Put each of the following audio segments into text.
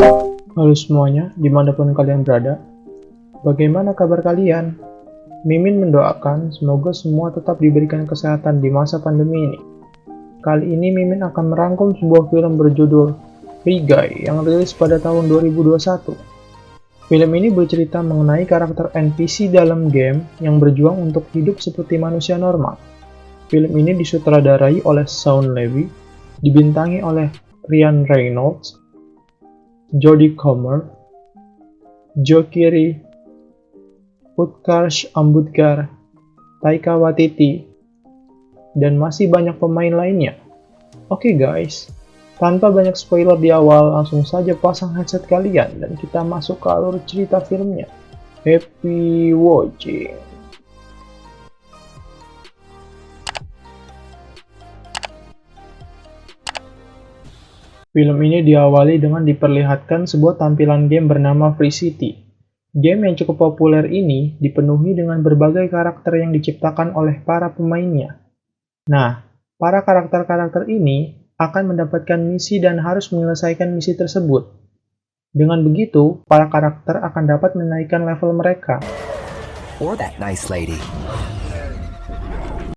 Halo semuanya, dimanapun kalian berada. Bagaimana kabar kalian? Mimin mendoakan semoga semua tetap diberikan kesehatan di masa pandemi ini. Kali ini Mimin akan merangkum sebuah film berjudul Free Guy yang rilis pada tahun 2021. Film ini bercerita mengenai karakter NPC dalam game yang berjuang untuk hidup seperti manusia normal. Film ini disutradarai oleh Shawn Levy, dibintangi oleh Ryan Reynolds, Jodie Comer, Joe Keery, Utkarsh Ambudkar, Taika Waititi, dan masih banyak pemain lainnya. Oke guys, tanpa banyak spoiler di awal, langsung saja pasang headset kalian dan kita masuk ke alur cerita filmnya. Happy watching! Film ini diawali dengan diperlihatkan sebuah tampilan game bernama Free City. Game yang cukup populer ini dipenuhi dengan berbagai karakter yang diciptakan oleh para pemainnya. Nah, para karakter-karakter ini akan mendapatkan misi dan harus menyelesaikan misi tersebut. Dengan begitu, para karakter akan dapat menaikkan level mereka. Or that nice lady.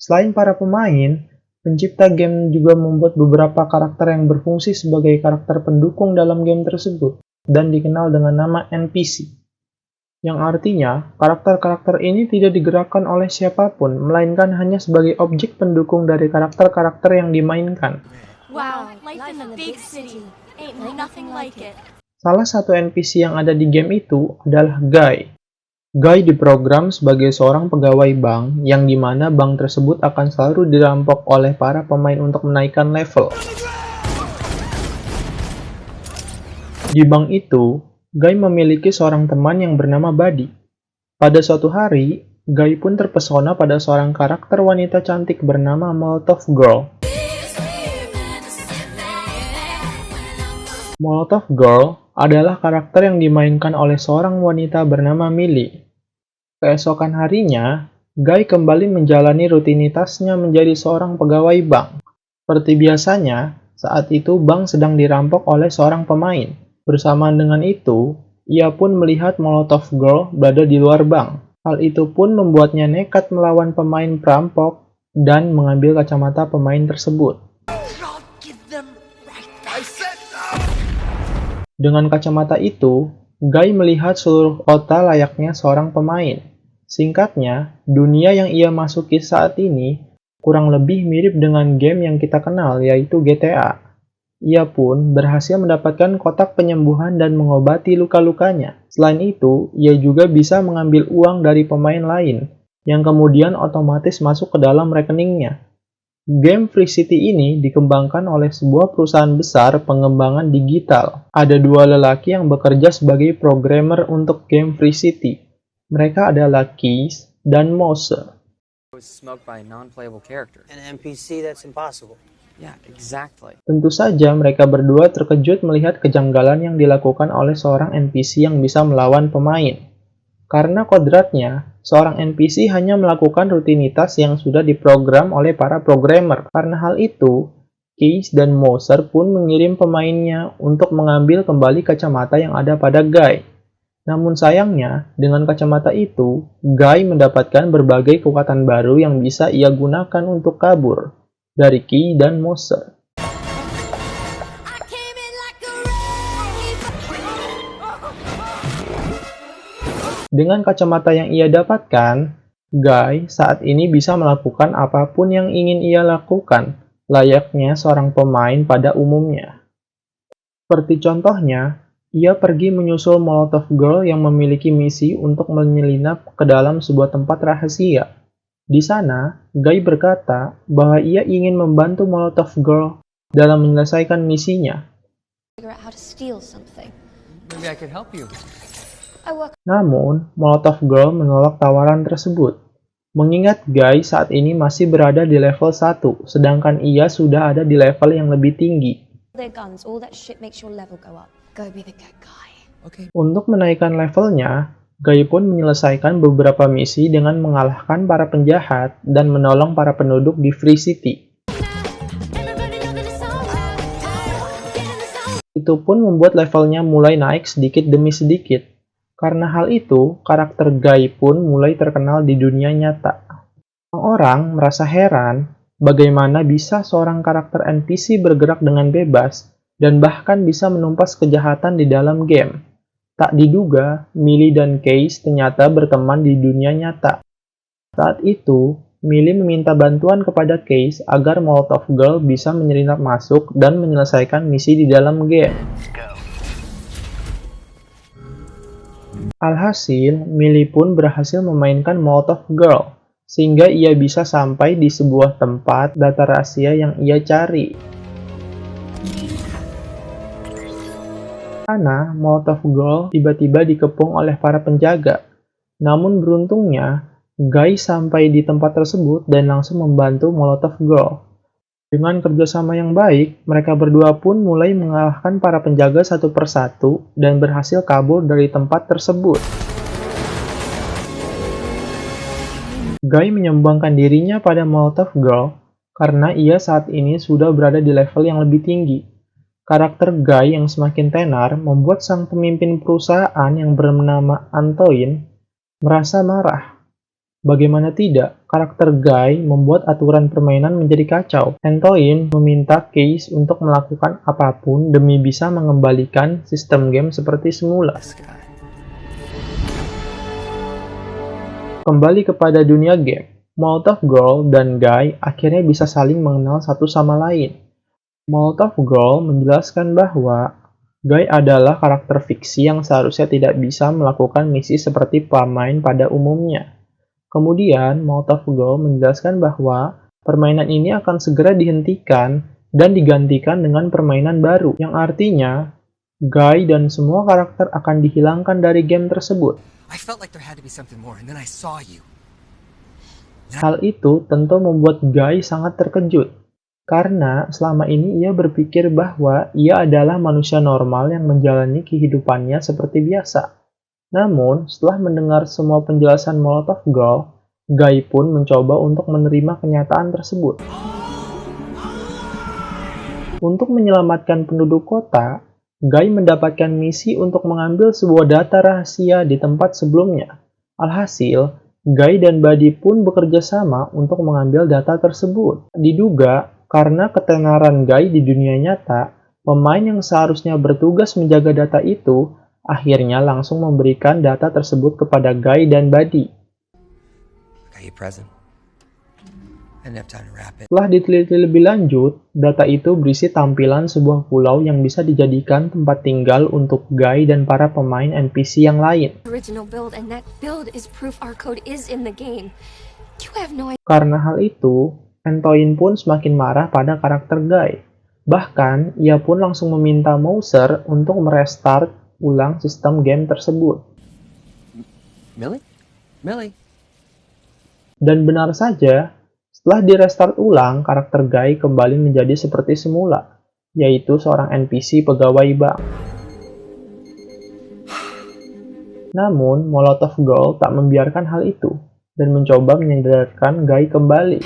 Selain para pemain, pencipta game juga membuat beberapa karakter yang berfungsi sebagai karakter pendukung dalam game tersebut dan dikenal dengan nama NPC. Yang artinya, karakter-karakter ini tidak digerakkan oleh siapapun, melainkan hanya sebagai objek pendukung dari karakter-karakter yang dimainkan. Wow, life in a big city. Ain't nothing like it. Salah satu NPC yang ada di game itu adalah Guy. Guy diprogram sebagai seorang pegawai bank yang dimana bank tersebut akan selalu dirampok oleh para pemain untuk menaikkan level. Di bank itu, Guy memiliki seorang teman yang bernama Buddy. Pada suatu hari, Guy pun terpesona pada seorang karakter wanita cantik bernama Molotov Girl. Molotov Girl adalah karakter yang dimainkan oleh seorang wanita bernama Millie. Keesokan harinya, Guy kembali menjalani rutinitasnya menjadi seorang pegawai bank. Seperti biasanya, saat itu bank sedang dirampok oleh seorang pemain. Bersamaan dengan itu, ia pun melihat Molotov Girl berada di luar bank. Hal itu pun membuatnya nekat melawan pemain perampok dan mengambil kacamata pemain tersebut. Dengan kacamata itu, Guy melihat seluruh kota layaknya seorang pemain. Singkatnya, dunia yang ia masuki saat ini kurang lebih mirip dengan game yang kita kenal, yaitu GTA. Ia pun berhasil mendapatkan kotak penyembuhan dan mengobati luka-lukanya. Selain itu, ia juga bisa mengambil uang dari pemain lain, yang kemudian otomatis masuk ke dalam rekeningnya. Game Free City ini dikembangkan oleh sebuah perusahaan besar pengembangan digital. Ada dua lelaki yang bekerja sebagai programmer untuk game Free City. Mereka adalah Keys dan Moser. Smoked by a non-playable character. An NPC, that's impossible. Yeah, exactly. Tentu saja mereka berdua terkejut melihat kejanggalan yang dilakukan oleh seorang NPC yang bisa melawan pemain. Karena kodratnya, seorang NPC hanya melakukan rutinitas yang sudah diprogram oleh para programmer. Karena hal itu, Keys dan Moser pun mengirim pemainnya untuk mengambil kembali kacamata yang ada pada Guy. Namun sayangnya, dengan kacamata itu, Guy mendapatkan berbagai kekuatan baru yang bisa ia gunakan untuk kabur dari Key dan Moser. Dengan kacamata yang ia dapatkan, Guy saat ini bisa melakukan apapun yang ingin ia lakukan, layaknya seorang pemain pada umumnya. Seperti contohnya, ia pergi menyusul Molotov Girl yang memiliki misi untuk menyelinap ke dalam sebuah tempat rahasia. Di sana, Guy berkata bahwa ia ingin membantu Molotov Girl dalam menyelesaikan misinya. Maybe I could help you. Namun, Molotov Girl menolak tawaran tersebut. Mengingat Guy saat ini masih berada di level 1, sedangkan ia sudah ada di level yang lebih tinggi. Okay. Untuk menaikkan levelnya, Guy pun menyelesaikan beberapa misi dengan mengalahkan para penjahat dan menolong para penduduk di Free City. itu pun membuat levelnya mulai naik sedikit demi sedikit. Karena hal itu, karakter Guy pun mulai terkenal di dunia nyata. Orang merasa heran bagaimana bisa seorang karakter NPC bergerak dengan bebas dan bahkan bisa menumpas kejahatan di dalam game. Tak diduga, Millie dan Case ternyata berteman di dunia nyata. Saat itu, Millie meminta bantuan kepada Case agar Molotov Girl bisa menyelinap masuk dan menyelesaikan misi di dalam game. Alhasil, Millie pun berhasil memainkan Molotov Girl, sehingga ia bisa sampai di sebuah tempat data rahasia yang ia cari. Karena Molotov Girl tiba-tiba dikepung oleh para penjaga. Namun beruntungnya, Guy sampai di tempat tersebut dan langsung membantu Molotov Girl. Dengan kerjasama yang baik, mereka berdua pun mulai mengalahkan para penjaga satu persatu dan berhasil kabur dari tempat tersebut. Guy menyumbangkan dirinya pada Molotov Girl karena ia saat ini sudah berada di level yang lebih tinggi. Karakter Guy yang semakin tenar membuat sang pemimpin perusahaan yang bernama Antoine merasa marah. Bagaimana tidak, karakter Guy membuat aturan permainan menjadi kacau. Antoine meminta Case untuk melakukan apapun demi bisa mengembalikan sistem game seperti semula. Kembali kepada dunia game, Molotov Girl dan Guy akhirnya bisa saling mengenal satu sama lain. Molotov Girl menjelaskan bahwa Guy adalah karakter fiksi yang seharusnya tidak bisa melakukan misi seperti pemain pada umumnya. Kemudian, Molotov Girl menjelaskan bahwa permainan ini akan segera dihentikan dan digantikan dengan permainan baru, yang artinya Guy dan semua karakter akan dihilangkan dari game tersebut. I felt like there had to be something more, and then I saw you. Hal itu tentu membuat Guy sangat terkejut, karena selama ini ia berpikir bahwa ia adalah manusia normal yang menjalani kehidupannya seperti biasa. Namun, setelah mendengar semua penjelasan Molotov Girl, Guy pun mencoba untuk menerima kenyataan tersebut. Untuk menyelamatkan penduduk kota, Guy mendapatkan misi untuk mengambil sebuah data rahasia di tempat sebelumnya. Alhasil, Guy dan Buddy pun bekerja sama untuk mengambil data tersebut. Diduga, karena ketenaran Guy di dunia nyata, pemain yang seharusnya bertugas menjaga data itu akhirnya langsung memberikan data tersebut kepada Guy dan Buddy. Setelah diteliti lebih lanjut, data itu berisi tampilan sebuah pulau yang bisa dijadikan tempat tinggal untuk Guy dan para pemain NPC yang lain. Karena hal itu, Antoine pun semakin marah pada karakter Guy. Bahkan, ia pun langsung meminta Mouser untuk merestart ulang sistem game tersebut. Millie? Dan benar saja, setelah direstart ulang, karakter Guy kembali menjadi seperti semula, yaitu seorang NPC pegawai bank. Namun, Molotov Girl tak membiarkan hal itu, dan mencoba menyadarkan Guy kembali.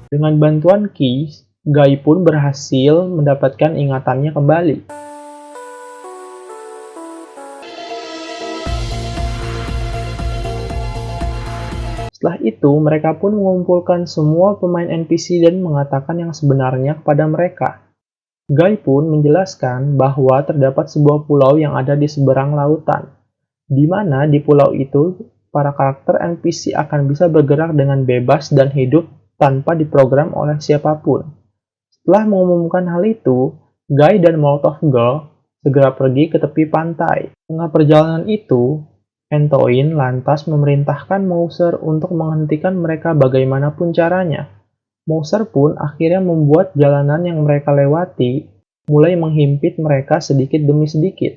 Dengan bantuan Keys, Guy pun berhasil mendapatkan ingatannya kembali. Setelah itu, mereka pun mengumpulkan semua pemain NPC dan mengatakan yang sebenarnya kepada mereka. Guy pun menjelaskan bahwa terdapat sebuah pulau yang ada di seberang lautan, di mana di pulau itu para karakter NPC akan bisa bergerak dengan bebas dan hidup tanpa diprogram oleh siapapun. Setelah mengumumkan hal itu, Guy dan Molotov Girl segera pergi ke tepi pantai. Tengah perjalanan itu, Antoine lantas memerintahkan Mouser untuk menghentikan mereka bagaimanapun caranya. Mouser pun akhirnya membuat jalanan yang mereka lewati mulai menghimpit mereka sedikit demi sedikit.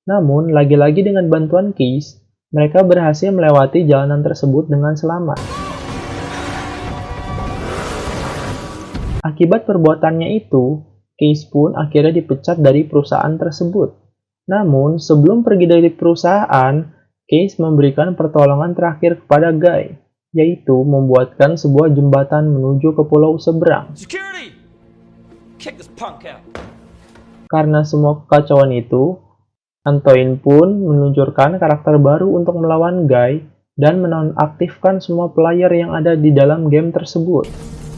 Namun, lagi-lagi dengan bantuan Keys, mereka berhasil melewati jalanan tersebut dengan selamat. Akibat perbuatannya itu, Keys pun akhirnya dipecat dari perusahaan tersebut. Namun, sebelum pergi dari perusahaan, Keys memberikan pertolongan terakhir kepada Guy, yaitu membuatkan sebuah jembatan menuju ke pulau seberang. Security! Kick this punk out. Karena semua kekacauan itu, Antoine pun meluncurkan karakter baru untuk melawan Guy dan menonaktifkan semua player yang ada di dalam game tersebut.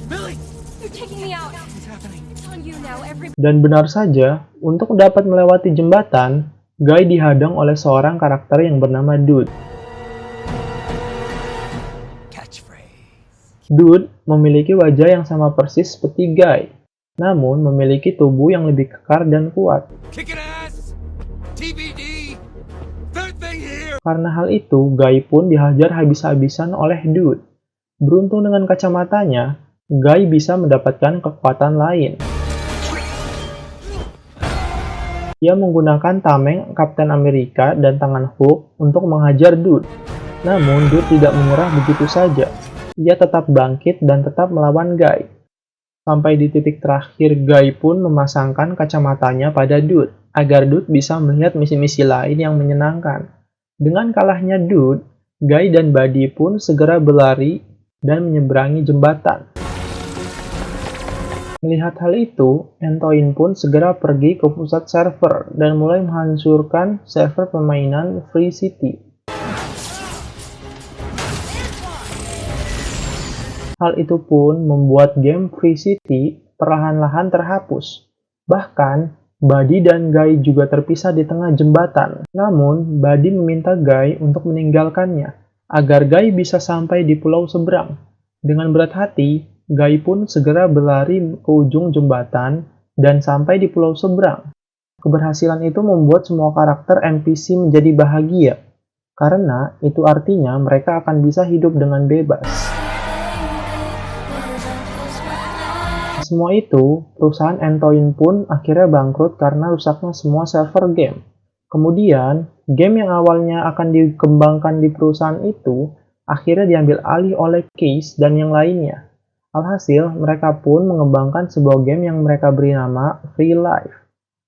Billy! You're taking me out. What's happening? It's on you now, everybody. Dan benar saja, untuk dapat melewati jembatan, Guy dihadang oleh seorang karakter yang bernama Dude. Catchphrase. Dude memiliki wajah yang sama persis seperti Guy, namun memiliki tubuh yang lebih kekar dan kuat. Kicking ass! TBD! Third thing here! Karena hal itu, Guy pun dihajar habis-habisan oleh Dude. Beruntung dengan kacamatanya, Guy bisa mendapatkan kekuatan lain. Ia menggunakan tameng Kapten Amerika dan tangan Hulk untuk menghajar Dude. Namun, Dude tidak menyerah begitu saja. Ia tetap bangkit dan tetap melawan Guy. Sampai di titik terakhir, Guy pun memasangkan kacamatanya pada Dude, agar Dude bisa melihat misi-misi lain yang menyenangkan. Dengan kalahnya Dude, Guy dan Buddy pun segera berlari dan menyeberangi jembatan. Melihat hal itu, Antoine pun segera pergi ke pusat server dan mulai menghancurkan server permainan Free City. Hal itu pun membuat game Free City perlahan-lahan terhapus. Bahkan, Buddy dan Guy juga terpisah di tengah jembatan. Namun, Buddy meminta Guy untuk meninggalkannya, agar Guy bisa sampai di pulau seberang. Dengan berat hati, Guy pun segera berlari ke ujung jembatan dan sampai di pulau seberang. Keberhasilan itu membuat semua karakter NPC menjadi bahagia, karena itu artinya mereka akan bisa hidup dengan bebas. Semua itu, perusahaan Antoine pun akhirnya bangkrut karena rusaknya semua server game. Kemudian, game yang awalnya akan dikembangkan di perusahaan itu akhirnya diambil alih oleh Case dan yang lainnya. Alhasil, mereka pun mengembangkan sebuah game yang mereka beri nama Free Life,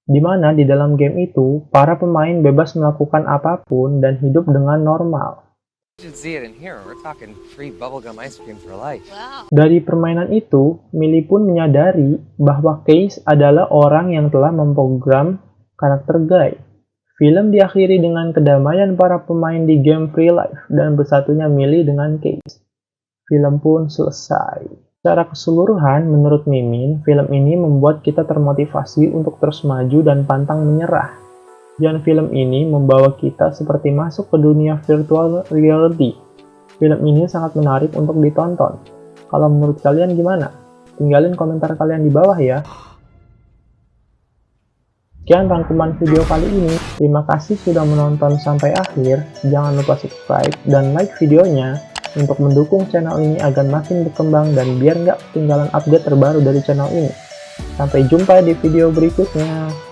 di mana di dalam game itu, para pemain bebas melakukan apapun dan hidup dengan normal. You should see it in here. We're talking free bubblegum ice cream for life. Wow. Dari permainan itu, Millie pun menyadari bahwa Case adalah orang yang telah memprogram karakter Guy. Film diakhiri dengan kedamaian para pemain di game Free Life dan bersatunya Millie dengan Case. Film pun selesai. Secara keseluruhan, menurut Mimin, film ini membuat kita termotivasi untuk terus maju dan pantang menyerah. Dan film ini membawa kita seperti masuk ke dunia virtual reality. Film ini sangat menarik untuk ditonton. Kalau menurut kalian gimana? Tinggalin komentar kalian di bawah ya. Sekian rangkuman video kali ini. Terima kasih sudah menonton sampai akhir. Jangan lupa subscribe dan like videonya untuk mendukung channel ini agar makin berkembang dan biar nggak ketinggalan update terbaru dari channel ini. Sampai jumpa di video berikutnya.